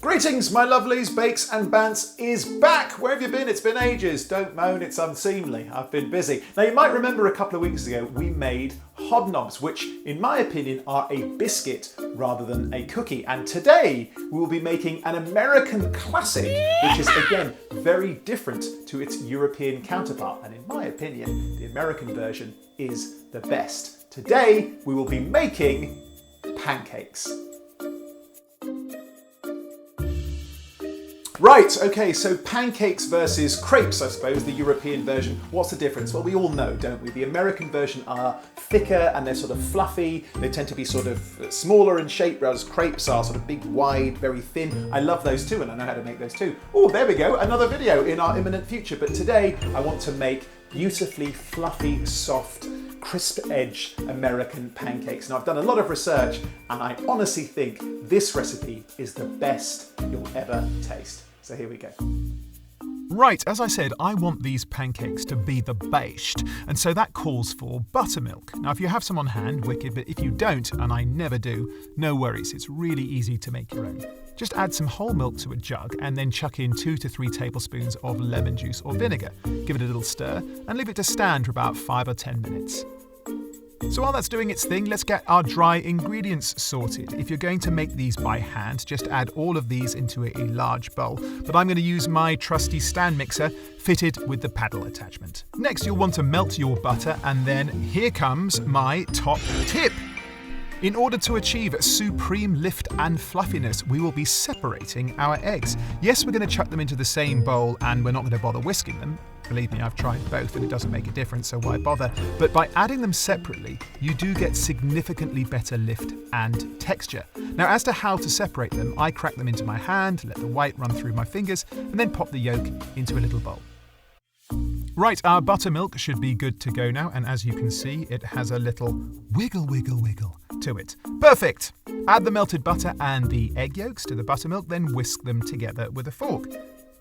Greetings, my lovelies. Bakes and Bants is back. Where have you been? It's been ages. Don't moan, it's unseemly. I've been busy. Now, you might remember a couple of weeks ago we made hobnobs, which, in my opinion, are a biscuit rather than a cookie. And today we will be making an American classic, which is, again, very different to its European counterpart. And in my opinion, the American version is the best. Today we will be making pancakes. Right, okay, so pancakes versus crepes, I suppose, the European version. What's the difference? Well, we all know, don't we? The American version are thicker and they're sort of fluffy. They tend to be sort of smaller in shape, whereas crepes are sort of big, wide, very thin. I love those too, and I know how to make those too. Oh, there we go, another video in our imminent future. But today, I want to make beautifully fluffy, soft, crisp edge American pancakes. Now, I've done a lot of research, and I honestly think this recipe is the best you'll ever taste. So here we go. Right, as I said, I want these pancakes to be the best, and so that calls for buttermilk. Now, if you have some on hand, wicked, but if you don't, and I never do, no worries, it's really easy to make your own. Just add some whole milk to a jug and then chuck in 2 to 3 tablespoons of lemon juice or vinegar. Give it a little stir and leave it to stand for about 5 or 10 minutes. So while that's doing its thing, let's get our dry ingredients sorted. If you're going to make these by hand, just add all of these into a large bowl. But I'm going to use my trusty stand mixer fitted with the paddle attachment. Next, you'll want to melt your butter, and then here comes my top tip. In order to achieve supreme lift and fluffiness, we will be separating our eggs. Yes, we're going to chuck them into the same bowl and we're not going to bother whisking them. Believe me, I've tried both and it doesn't make a difference, so why bother? But by adding them separately, you do get significantly better lift and texture. Now, as to how to separate them, I crack them into my hand, let the white run through my fingers, and then pop the yolk into a little bowl. Right, our buttermilk should be good to go now, and as you can see, it has a little wiggle, wiggle, wiggle to it. Perfect! Add the melted butter and the egg yolks to the buttermilk, then whisk them together with a fork.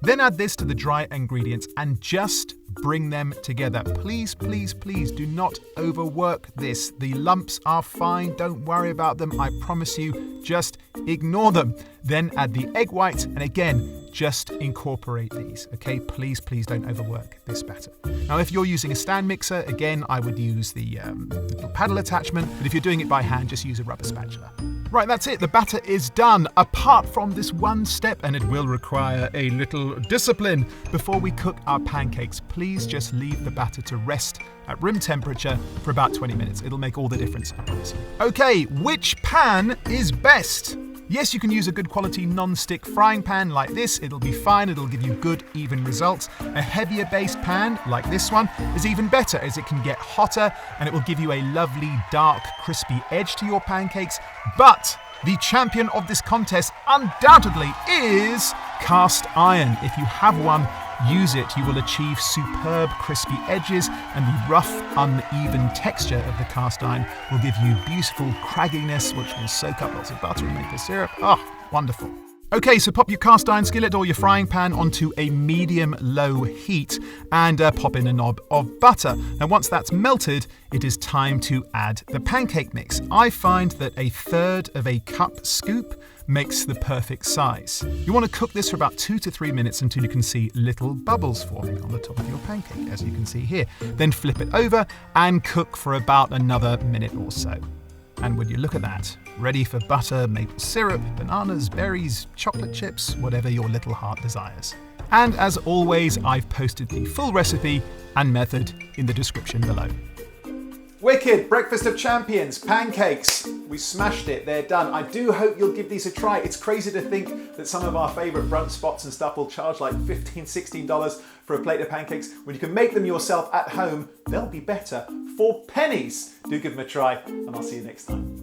Then add this to the dry ingredients and just bring them together. Please, please, please do not overwork this. The lumps are fine, don't worry about them. I promise you, just ignore them. Then add the egg whites and again, just incorporate these, okay? Please, please don't overwork this batter. Now, if you're using a stand mixer, again, I would use the little paddle attachment, but if you're doing it by hand, just use a rubber spatula. Right, that's it. The batter is done, apart from this one step, and it will require a little discipline. Before we cook our pancakes, please just leave the batter to rest at room temperature for about 20 minutes. It'll make all the difference, I promise you. Okay, which pan is best? Yes, you can use a good quality non-stick frying pan like this. It'll be fine, it'll give you good, even results. A heavier based pan, like this one, is even better as it can get hotter and it will give you a lovely, dark, crispy edge to your pancakes. But the champion of this contest undoubtedly is cast iron. If you have one, use it. You will achieve superb crispy edges, and the rough, uneven texture of the cast iron will give you beautiful cragginess, which will soak up lots of butter and maple syrup. Oh, wonderful. Okay, so pop your cast iron skillet or your frying pan onto a medium-low heat and pop in a knob of butter. Now, once that's melted, it is time to add the pancake mix. I find that 1/3 of a cup scoop makes the perfect size. You want to cook this for about 2 to 3 minutes until you can see little bubbles forming on the top of your pancake, as you can see here. Then flip it over and cook for about another minute or so. And would you look at that, ready for butter, maple syrup, bananas, berries, chocolate chips, whatever your little heart desires. And as always, I've posted the full recipe and method in the description below. Wicked, breakfast of champions, pancakes. We smashed it, they're done. I do hope you'll give these a try. It's crazy to think that some of our favourite brunch spots and stuff will charge like $15, $16 for a plate of pancakes. When you can make them yourself at home, they'll be better for pennies. Do give them a try, and I'll see you next time.